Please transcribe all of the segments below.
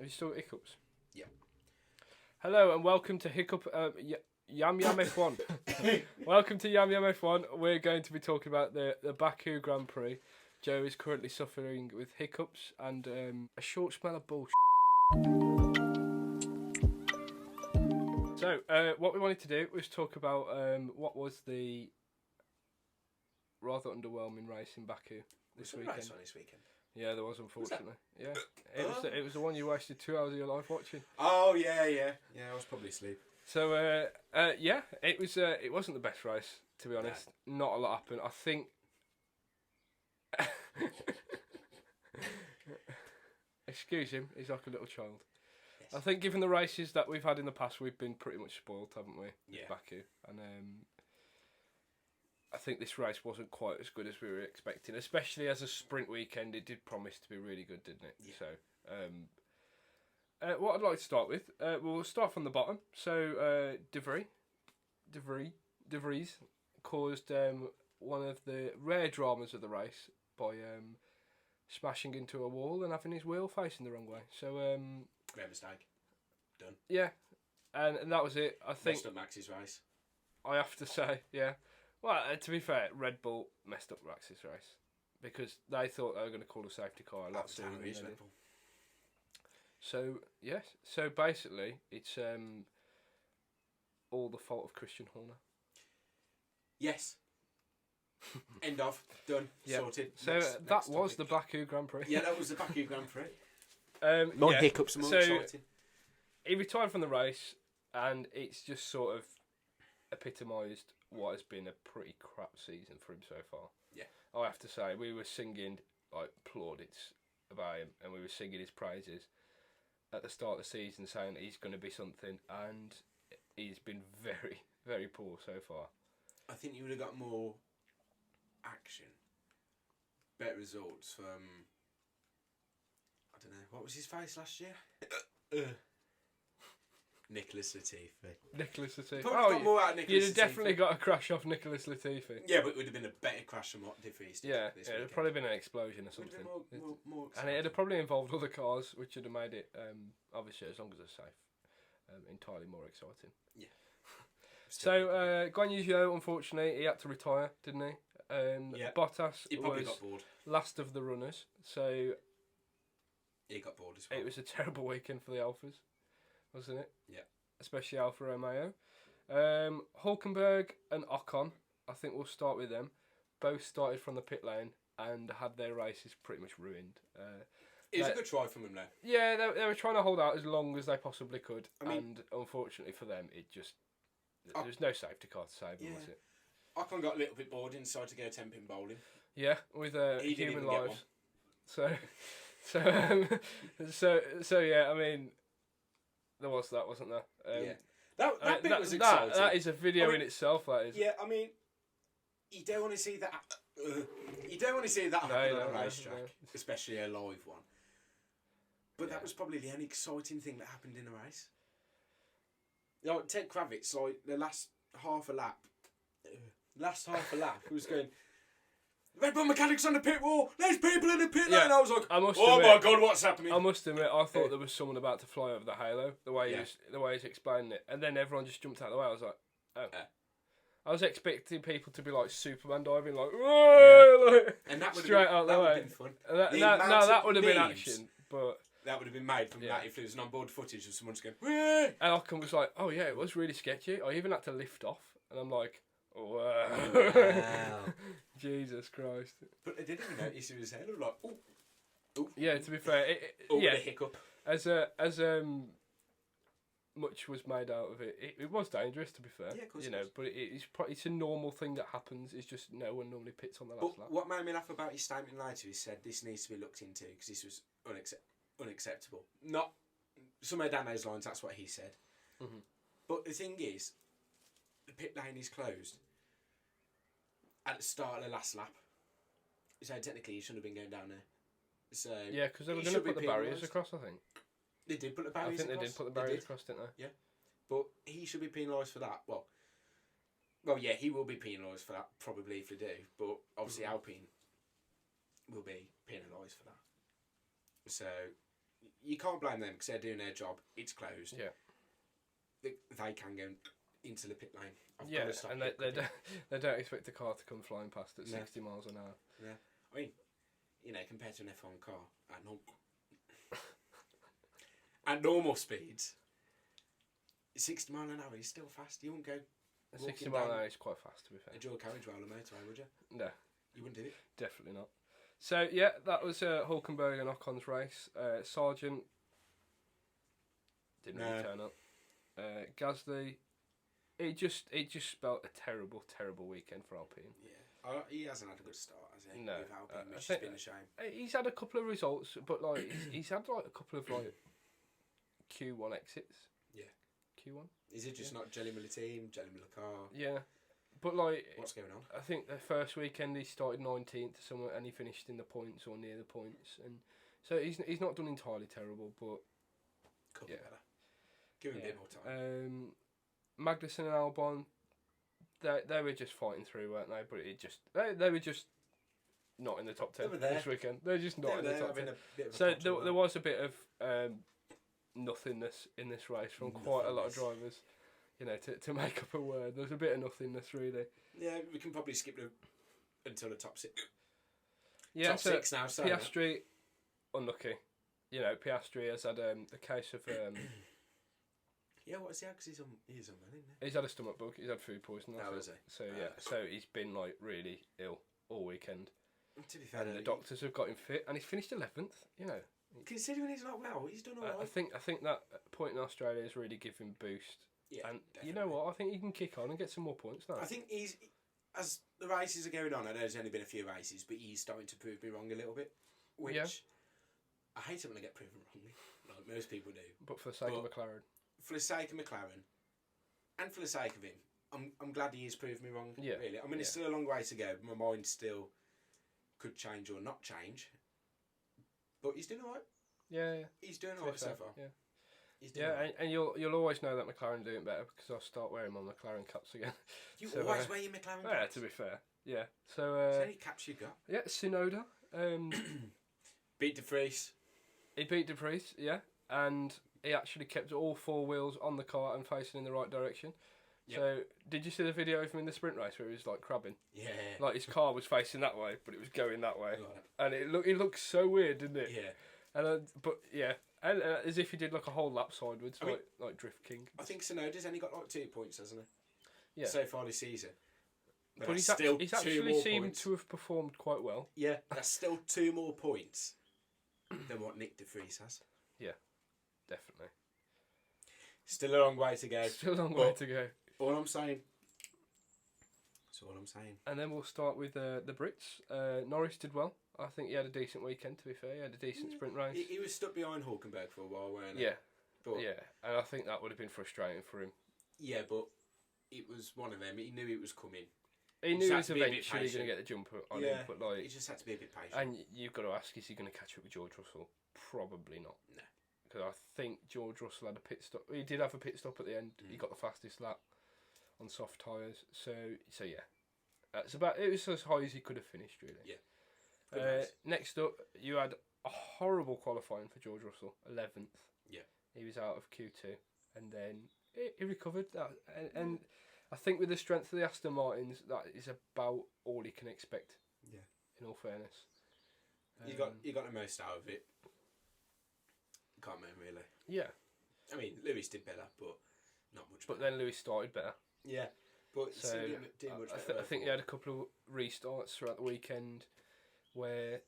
Have you still got hiccups? Yeah. Hello and welcome to Yam Yam F1. Welcome to Yam Yam F1. We're going to be talking about the Baku Grand Prix. Joe is currently suffering with hiccups and a short smell of bullshit. So, what we wanted to do was talk about what was the rather underwhelming race in Baku this weekend. Race on this weekend? Yeah, there was, unfortunately. Yeah, it was the one you wasted 2 hours of your life watching. Oh yeah. I was probably asleep. So yeah, it was. It wasn't the best race, to be honest. No. Not a lot happened. I think. Excuse him. He's like a little child. Yes. I think, given the races that we've had in the past, we've been pretty much spoiled, haven't we? Yeah. With Baku, and I think this race wasn't quite as good as we were expecting, especially as a sprint weekend. It did promise to be really good, didn't it? Yeah. So, what I'd like to start with, we'll start from the bottom. So, De Vries caused one of the rare dramas of the race by smashing into a wall and having his wheel facing the wrong way. So, great mistake. Done. Yeah, and that was it. I think. Messed up Max's race. I have to say, yeah. Well, to be fair, Red Bull messed up Max's race because they thought they were going to call a safety car a lot sooner than they did. So, yes. So, basically, it's all the fault of Christian Horner. Yes. End of. Done. Yep. Sorted. So, that was the Baku Grand Prix. Yeah, that was the Baku Grand Prix. More hiccups, more exciting. He retired from the race, and it's just sort of epitomised what has been a pretty crap season for him so far. Yeah. I have to say, we were singing like plaudits about him, and we were singing his praises at the start of the season, saying he's going to be something, and he's been very, very poor so far. I think you would have got more action, better results from, I don't know, what was his face last year? Nicholas Latifi. Oh, more out of you'd have definitely got a crash off Nicholas Latifi. Yeah, but it would have been a better crash than what Diffie's did. Yeah, it would have probably been an explosion or something. More and it would have probably involved other cars, which would have made it, obviously, as long as they're safe, entirely more exciting. Yeah. So, Guan Yu Zhou, unfortunately, he had to retire, didn't he? Yeah. Bottas he probably got bored. Last of the runners, so he got bored as well. It was a terrible weekend for the Alphas, wasn't it? Yeah. Especially Alfa Romeo. Hulkenberg and Ocon, I think we'll start with them. Both started from the pit lane and had their races pretty much ruined. It was a good try from them, though. Yeah, they were trying to hold out as long as they possibly could, and unfortunately for them, it just there was no safety car to save them, was it? Ocon got a little bit bored and decided to go 10-pin bowling. Yeah, with human lives. So yeah, I mean, there was that, wasn't there? Yeah. That bit was exciting. That is a video in itself, that is. Yeah, I mean, you don't want to see that. You don't want to see that happen on a racetrack, especially a live one. But that was probably the only exciting thing that happened in the race. You know, Ted Kravitz, like the last half a lap, he was going, Red Bull mechanics on the pit wall. There's people in the pit lane. I was like, oh my god, what's happening? I must admit, I thought there was someone about to fly over the halo. The way he's explaining it, and then everyone just jumped out of the way. I was like, oh. I was expecting people to be like Superman diving, like, whoa, like and that would straight out the way. Been fun. That would have been action, but that would have been made from that if there was an onboard footage of someone just going, whoa. And Ocon was like, oh yeah, it was really sketchy. I even had to lift off, and I'm like, wow. Jesus Christ. But I didn't even notice it was head. I was like, oh. Yeah, to be fair, a hiccup. As much was made out of it, it was dangerous, to be fair. Yeah, of course. You know, but it's a normal thing that happens. It's just no one normally pits on the last lap. What made me laugh about his statement later, he said this needs to be looked into because this was unacceptable. Not somewhere down those lines. That's what he said. Mm-hmm. But the thing is, the pit lane is closed at the start of the last lap. So technically, you shouldn't have been going down there. So yeah, because they were going to put the barriers across, I think. They did put the barriers across. I think they did put the barriers across, didn't they? Yeah. But he should be penalised for that. Well, yeah, he will be penalised for that, probably, if they do. But obviously Alpine will be penalised for that. So, you can't blame them because they're doing their job. It's closed. Yeah. They can go into the pit lane. Yeah, and they don't expect a car to come flying past at 60 miles an hour. Yeah. I mean, compared to an F1 car at normal speeds, 60 mile an hour is still fast. You wouldn't go 60 mile an hour is quite fast, to be fair. A dual carriageway on the motorway, would you? No. You wouldn't do it? Definitely not. So, yeah, that was Hulkenberg and Ocon's race. Sargent didn't really turn up. Gasly, it just spelt a terrible, terrible weekend for Alpine. Yeah. He hasn't had a good start, has he? No. With Alpine, which has been a shame. He's had a couple of results, but like he's had like a couple of like Q1 exits. Yeah. Q1? Is it just not gelling with the team, gelling with the car? Yeah. But like, what's going on? I think the first weekend he started 19th somewhere, and he finished in the points or near the points, and so he's not done entirely terrible, but could be better. Give him a bit more time. Magnussen and Albon, they were just fighting through, weren't they? But it just they were just not in the top 10 this weekend. They're just not in the top 10. So there was a bit of nothingness in this race from quite a lot of drivers. To make up a word, there's a bit of nothingness, really. Yeah, we can probably skip until the top 6. Yeah, top 6 now. So Piastri, unlucky. Piastri has had the case of. Yeah, what's he had? Because he's on well, isn't he? He's had a stomach bug. He's had food poisoning. Oh, has he? So so he's been like really ill all weekend. To be fair, and the doctors have got him fit, and he's finished 11th. Considering he's not well, he's done all right. I think that point in Australia has really given him boost. Yeah, and definitely. You know what? I think he can kick on and get some more points now. I think as the races are going on, I know there's only been a few races, but he's starting to prove me wrong a little bit. Which, I hate it when I get proven wrong, like most people do. But for the sake of McLaren. For the sake of McLaren, and for the sake of him, I'm glad he has proved me wrong, really. I mean, it's still a long way to go. My mind still could change or not change. But he's doing all right. Yeah. He's doing all right so far. Yeah. Right. and you'll always know that McLaren are doing better because I'll start wearing my McLaren caps again. You always wear your McLaren caps? Yeah, to be fair. Yeah. So how many caps you got? Yeah, Tsunoda. Beat De Vries. He beat De Vries, yeah. And he actually kept all 4 wheels on the car and facing in the right direction. Yep. So, did you see the video of him in the sprint race where he was like crabbing? Yeah. Like his car was facing that way, but it was going that way. And it looked so weird, didn't it? Yeah. And and as if he did like a whole lap sideways, like Drift King. I think Tsunoda's only got like 2 points, hasn't he? Yeah. So far this season. But he's actually seemed to have performed quite well. Yeah, that's still 2 more points than what Nick De Vries has. Yeah, definitely. Still a long way to go. Still a long way to go. All I'm saying. That's all I'm saying. And then we'll start with the Brits. Norris did well. I think he had a decent weekend, to be fair. He had a decent sprint race. He was stuck behind Hulkenberg for a while, weren't he? Yeah. And I think that would have been frustrating for him. Yeah, but it was one of them. He knew it was coming. He knew he was eventually going to get the jump on him, but he just had to be a bit patient. And you've got to ask, is he going to catch up with George Russell? Probably not. No. Because I think George Russell had a pit stop. He did have a pit stop at the end. He got the fastest lap on soft tyres. So yeah. It was as high as he could have finished, really. Yeah. Next up, you had a horrible qualifying for George Russell, 11th. Yeah. He was out of Q2, and then he recovered that. And I think with the strength of the Aston Martins, that is about all he can expect. Yeah. In all fairness. You got the most out of it. Can't man, really. Yeah. I mean, Lewis did better, but not much better. But then Lewis started better. Yeah. But so didn't much better. I think he had a couple of restarts throughout the weekend where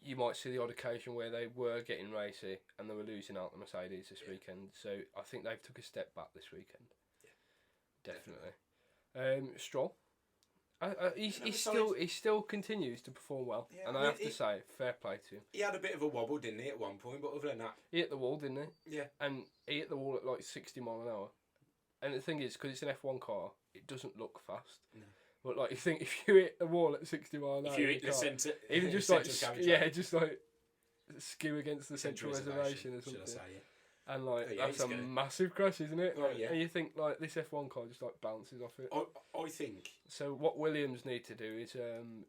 you might see the odd occasion where they were getting racy and they were losing out the Mercedes this weekend. So I think they've took a step back this weekend. Yeah, definitely. Stroll, he still continues to perform well, and I have to say, fair play to him. He had a bit of a wobble, didn't he, at one point? But other than that, he hit the wall, didn't he? Yeah. And he hit the wall at like 60 mile an hour. And the thing is, because it's an F1 car, it doesn't look fast. No. But like, you think if you hit the wall at 60 mile an hour, if you hit the centre, even just like just like skew against the central reservation or something. Should I say? And like yeah, that's a massive crash, isn't it? Oh yeah. And you think like this F1 car just like bounces off it. I think. So what Williams need to do is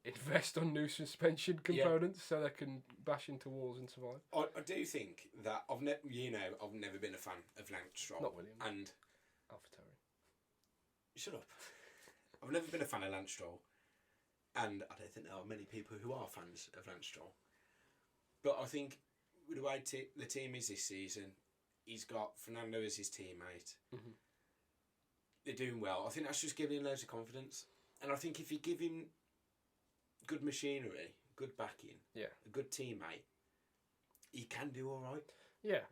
invest on new suspension components so they can bash into walls and survive. I do think that I've never been a fan of Lance Stroll. Not Williams. And AlphaTauri. Shut up. I've never been a fan of Lance Stroll, and I don't think there are many people who are fans of Lance Stroll. But I think with the way the team is this season, he's got Fernando as his teammate. Mm-hmm. They're doing well. I think that's just giving him loads of confidence. And I think if you give him good machinery, good backing, a good teammate, he can do all right. Yeah,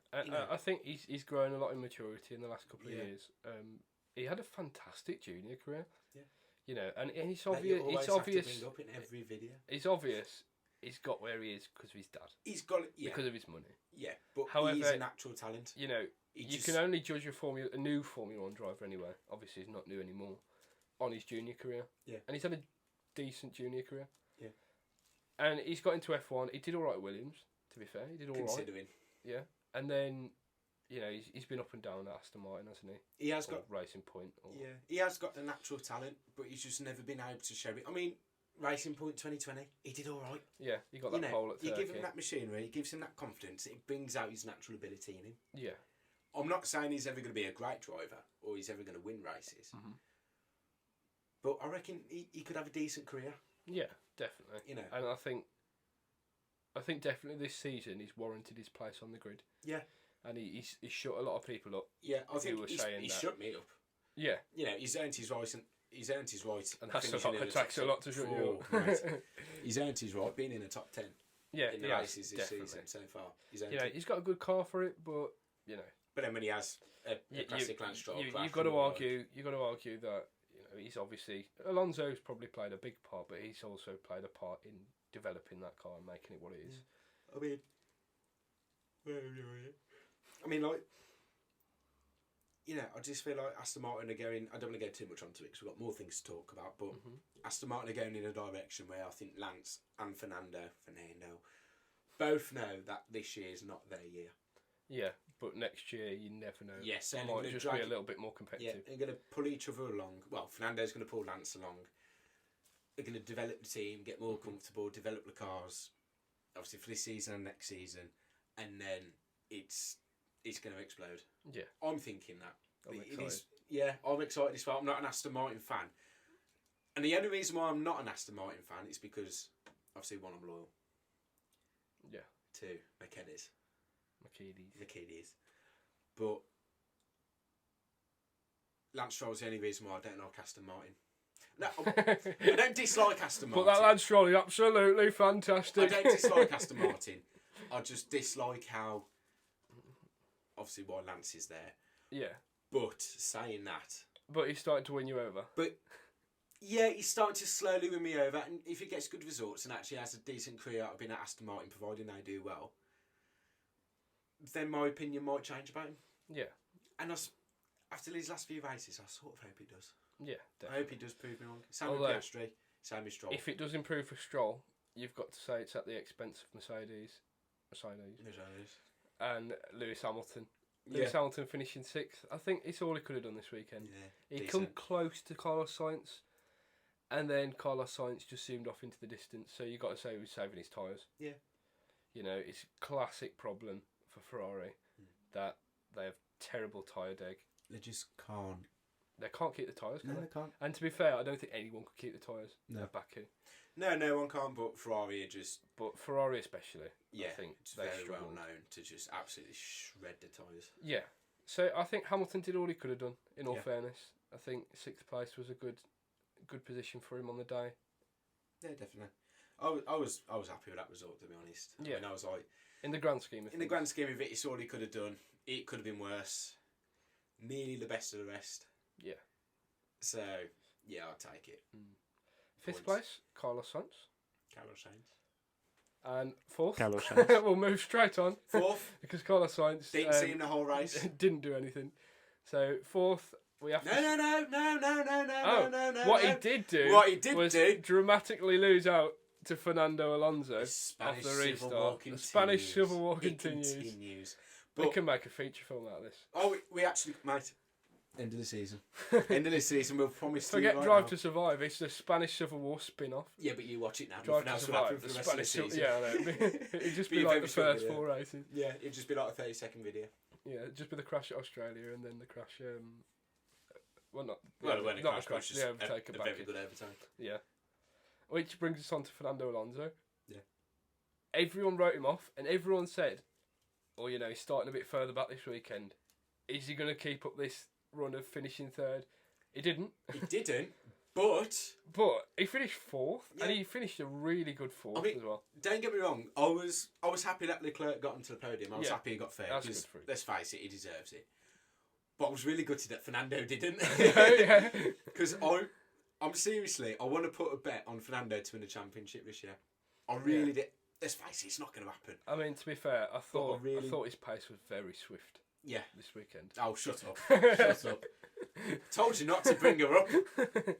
I think he's grown a lot in maturity in the last couple of years. He had a fantastic junior career. Yeah. You know, and it's obvious. It's obvious. Have to bring up in every video. It's obvious. He's got where he is because of his dad. He's got it because of his money. Yeah, but however, he's a natural talent. You know, you can only judge a new Formula 1 driver anyway. Obviously, he's not new anymore. On his junior career. Yeah. And he's had a decent junior career. Yeah. And he's got into F1. He did all right at Williams. To be fair, he did all right. Considering. Yeah, and then. You know, he's been up and down at Aston Martin, hasn't he? He has got Racing Point. He has got the natural talent, but he's just never been able to show it. I mean, Racing Point 2020, he did all right. Yeah, he got that pole at Turkey. You give him that machinery, it gives him that confidence, it brings out his natural ability in him. Yeah. I'm not saying he's ever going to be a great driver or he's ever going to win races, but I reckon he could have a decent career. Yeah, definitely. You know, and I think definitely this season he's warranted his place on the grid. Yeah. And he's shut a lot of people up. Yeah, I think he shut me up. Yeah, you know, he's earned his right, and that's a lot. It takes a lot to shut you up. Right. He's earned his right, being in the top 10. Yeah, in the races this season so far. He's got a good car for it, but you know. But then when he has a classic Lance Stroll, you've got to argue. You've got to argue that he's obviously Alonso's probably played a big part, but he's also played a part in developing that car and making it what it is. I mean, like, you know, I just feel like Aston Martin are going. I don't want to go too much onto it because we've got more things to talk about. But Aston Martin are going in a direction where I think Lance and Fernando both know that this year is not their year. Yeah, but next year you never know. Yes, it might just be a little bit more competitive. Yeah, they're going to pull each other along. Well, Fernando's going to pull Lance along. They're going to develop the team, get more comfortable, develop the cars, obviously for this season and next season, and then it's going to explode. Yeah. I'm thinking that. I'm excited as well. I'm not an Aston Martin fan. And the only reason why I'm not an Aston Martin fan is because, obviously, one, I'm loyal. Yeah. Two, Mercedes. But Lance Stroll's the only reason why I don't like Aston Martin. No, I don't dislike Aston Martin. But that Lance Stroll is absolutely fantastic. I don't dislike Aston Martin. I just dislike how... Obviously, why Lance is there. Yeah. But saying that... But he's starting to win you over. But, yeah, he's starting to slowly win me over. And if he gets good results and actually has a decent career out of being at Aston Martin, providing they do well, then my opinion might change about him. Yeah. And after these last few races, I sort of hope he does. Yeah, definitely. I hope he does prove me wrong. Same with Piastri, same with Stroll. If it does improve for Stroll, you've got to say it's at the expense of Mercedes. And Lewis Hamilton. Lewis Hamilton finishing 6th. I think it's all he could have done this weekend. Yeah, he come close to Carlos Sainz, and then Carlos Sainz just zoomed off into the distance. So you got to say he was saving his tyres. Yeah. You know, it's a classic problem for Ferrari that they have terrible tyre deg. They just can't. They can't keep the tyres, can they can't. And to be fair, I don't think anyone could keep the tyres at Baku. No one can't, but Ferrari are just... But Ferrari especially, I think it's very well known to just absolutely shred the tyres. Yeah. So I think Hamilton did all he could have done, in all fairness. I think 6th place was a good position for him on the day. Yeah, definitely. I was happy with that result, to be honest. Yeah. I mean, I was like... In the grand scheme of things. In the grand scheme of it, it's all he could have done. It could have been worse. Nearly the best of the rest. Yeah. So, yeah, I'll take it. 5th place, Carlos Sainz. And 4th, Carlos Sainz. We'll move straight on. 4th. Because Carlos Sainz didn't see him the whole race. Didn't do anything. So 4th, we have No. What he did do was dramatically lose out to Fernando Alonso off the restart. The Spanish Civil War continues. We can make a feature film out of this. Oh, we actually might. End of the season. End of the season. We'll promise to Forget right Drive now. to Survive. It's the Spanish Civil War spin-off. Yeah, but you watch it now. Drive Nothing to else will Survive. happen for the rest of the season. Yeah, I know. It'd just be a like very the short first video. 4 races. Yeah, it'd just be like a 30-second video. Yeah, it'd just be the crash at Australia and then the crash. Well, not. Well, when it not crashed, the crash. The overtake a back very in. good overtime. Yeah. Which brings us on to Fernando Alonso. Yeah. Everyone wrote him off, and everyone said, "Oh, you know, he's starting a bit further back this weekend. Is he going to keep up this run of finishing third?" He didn't. He didn't, but he finished fourth, and he finished a really good fourth as well. Don't get me wrong. I was happy that Leclerc got onto the podium. I was happy he got third. That's good for him. Let's face it, he deserves it. But I was really gutted that Fernando didn't. Yeah. Because I'm seriously, I want to put a bet on Fernando to win the championship this year. I really did. Let's face it, it's not going to happen. I mean, to be fair, I thought his pace was very swift. Yeah. This weekend. Oh, shut up. Shut up. Told you not to bring her up. I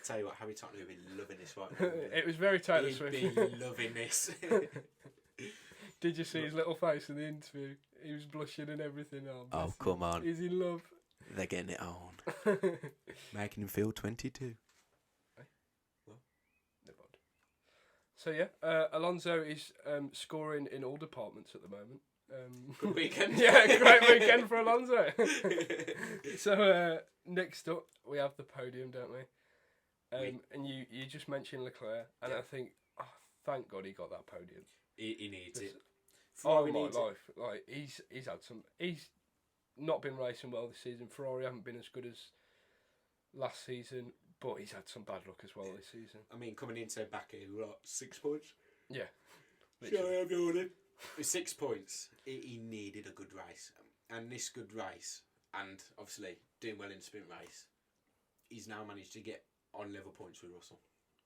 tell you what, Harry Tottenham would be loving this right now. It was very Taylor Swift. He'd be loving this. Did you see his little face in the interview? He was blushing and everything. Oh, come on. He's in love. They're getting it on. Making him feel 22. So yeah, Alonso is scoring in all departments at the moment. Good weekend. Yeah, great weekend for Alonso. So next up we have the podium, don't we? And you just mentioned Leclerc, and I think, thank God he got that podium. He needs it. Oh my life! Like he's had some. He's not been racing well this season. Ferrari haven't been as good as last season, but he's had some bad luck as well this season. I mean, coming into Baku, what, 6 points? Yeah. With 6 points, he needed a good race, and this good race, and obviously doing well in the sprint race, he's now managed to get on level points with Russell.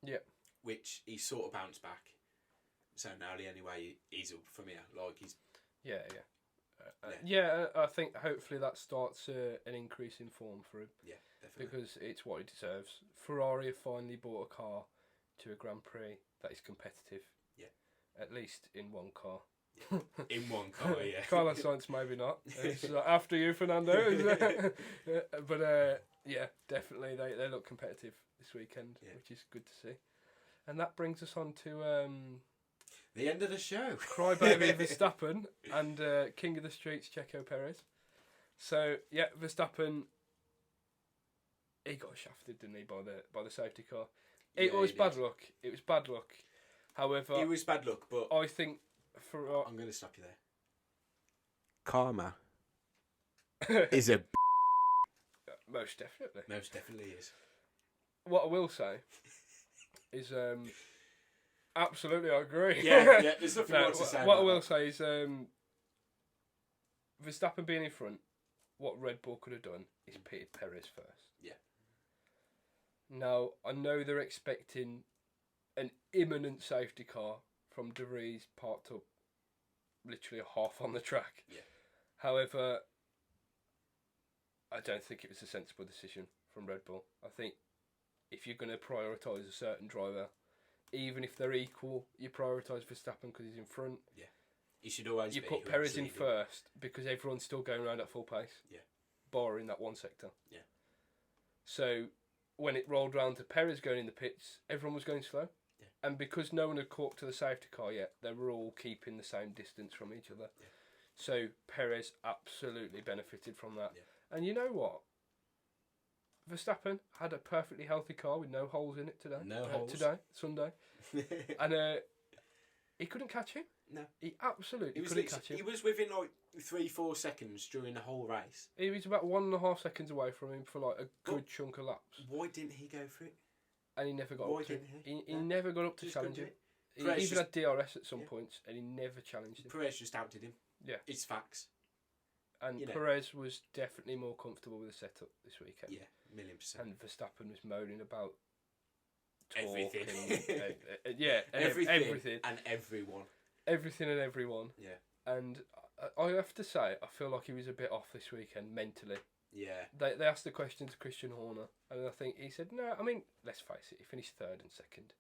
Yeah. Which he sort of bounced back. So now the only way he's up from here, like he's. Yeah. I think hopefully that starts an increase in form for him. Yeah, definitely. Because it's what he deserves. Ferrari have finally bought a car to a Grand Prix that is competitive. Yeah. At least in one car. Yeah. In one car, yeah. Carlos Sainz maybe not. It's after you, Fernando. But yeah, definitely they look competitive this weekend, which is good to see. And that brings us on to the end of the show. Crybaby Verstappen and King of the Streets Checo Perez. So yeah, Verstappen, he got shafted, didn't he, by the safety car? It was bad luck. It was bad luck. However, it was bad luck, but I think I'm going to stop you there. Karma is a. Most definitely. Most definitely is. What I will say is, absolutely, I agree. Yeah. There's nothing more to say. What I will say is, Verstappen being in front, what Red Bull could have done is pitted Perez first. Yeah. Now I know they're expecting an imminent safety car from De Vries parked up, literally half on the track. Yeah. However, I don't think it was a sensible decision from Red Bull. I think if you're going to prioritise a certain driver, even if they're equal, you prioritise Verstappen because he's in front. Yeah. You should always. You put Perez in first because everyone's still going around at full pace. Yeah. Barring that one sector. Yeah. So when it rolled round to Perez going in the pits, everyone was going slow. Yeah. And because no one had caught up to the safety car yet, they were all keeping the same distance from each other. Yeah. So Perez absolutely benefited from that. Yeah. And you know what? Verstappen had a perfectly healthy car with no holes in it today. No holes. Today, Sunday. And he couldn't catch him. No. He absolutely couldn't catch him. He was within like 3-4 seconds during the whole race. He was about 1.5 seconds away from him for like a good chunk of laps. Why didn't he go for it? And he never got up to it. He No. never got up to Just challenge him. He Perez even had DRS at some points and he never challenged him. Perez just outed him. Yeah. It's facts. And Perez was definitely more comfortable with the setup this weekend. Yeah, 1,000,000%. And Verstappen was moaning about everything. Everything. And everyone. Everything and everyone. Yeah. And I have to say, I feel like he was a bit off this weekend mentally. Yeah. They asked the question to Christian Horner, and I think he said, no, I mean, let's face it, he finished third and second,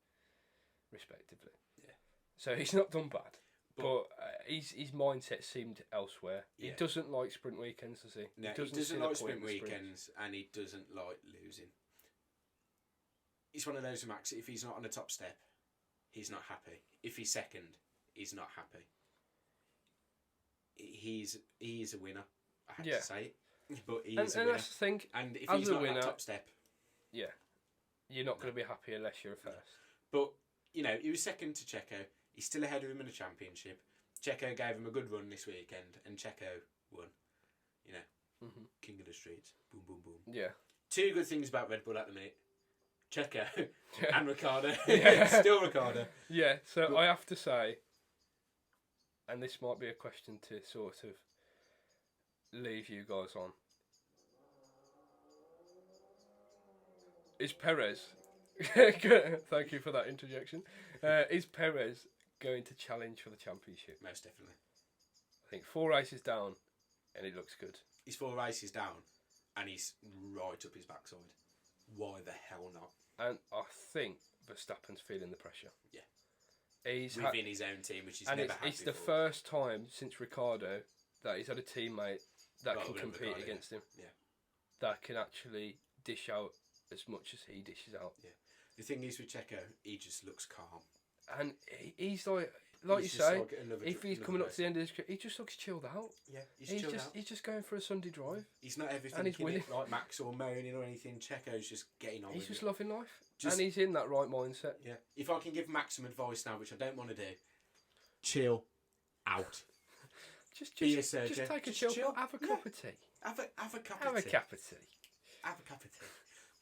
respectively. Yeah. So he's not done bad. But his mindset seemed elsewhere. He doesn't like sprint weekends, does he? No, he doesn't like sprint weekends, and he doesn't like losing. He's one of those, Max, if he's not on the top step, he's not happy. If he's second, he's not happy. He is a winner, I have to say it. But he is a winner. And that's the thing. And if he's not on the top step... Yeah. You're not going to be happy unless you're a first. But, you know, he was second to Checo. He's still ahead of him in the championship. Checo gave him a good run this weekend, and Checo won. You know, king of the streets. Boom, boom, boom. Yeah. Two good things about Red Bull at the minute. Checo and Ricciardo. Still Ricciardo. Yeah, so but I have to say, and this might be a question to sort of leave you guys on. Is Perez... Thank you for that interjection. Is Perez going to challenge for the championship? Most definitely. I think 4 races down, and it looks good. He's 4 races down, and he's right up his backside. Why the hell not? And I think Verstappen's feeling the pressure. Yeah. He's within his own team, which he's never had it's before. The first time since Ricciardo that he's had a teammate that can compete against him. Yeah. That can actually dish out as much as he dishes out. Yeah. The thing is with Checo, he just looks calm. And he's like you say, like if he's coming up to the end of his career, he just looks chilled out. Yeah, he's chilled out. He's just going for a Sunday drive. He's not everything and he's winning. Like Max or moaning or anything. Checo's just getting on. He's just loving life. And he's in that right mindset. Yeah. If I can give Max some advice now, which I don't want to do, chill out. Just take a chill. Have a cup of tea. Have a cup of tea. Have a cup of tea. Have a cup of tea.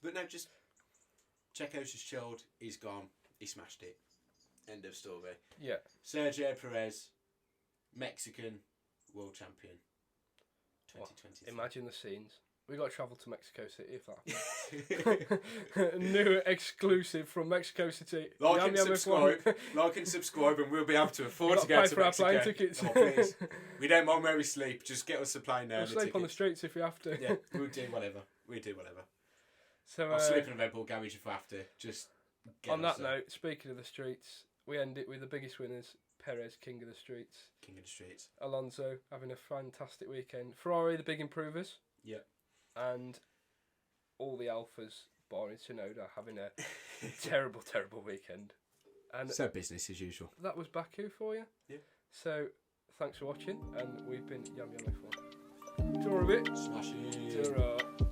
But no, just Checo's just chilled. He's gone. He smashed it. End of story. Yeah. Sergio Perez, Mexican world champion. 2023. Imagine the scenes. We got to travel to Mexico City if that. New exclusive from Mexico City. Like and subscribe, and we'll be able to afford to go to Mexico. For our plane tickets. Oh, please. We don't mind where we sleep. Just get us a plane there. We'll sleep on the streets if we have to. Yeah, we'll do whatever. So I'll sleep in a Red Bull garage if I have to. Just get on that note, speaking of the streets, we end it with the biggest winners. Perez, king of the streets. King of the streets. Alonso having a fantastic weekend. Ferrari, the big improvers. Yeah. And all the Alphas, barring Tsunoda, having a terrible, terrible weekend. And so business as usual. That was Baku for you. Yeah. So thanks for watching, and we've been Yum Yum F1. Ta-ra a bit. Smash it. Ta-ra.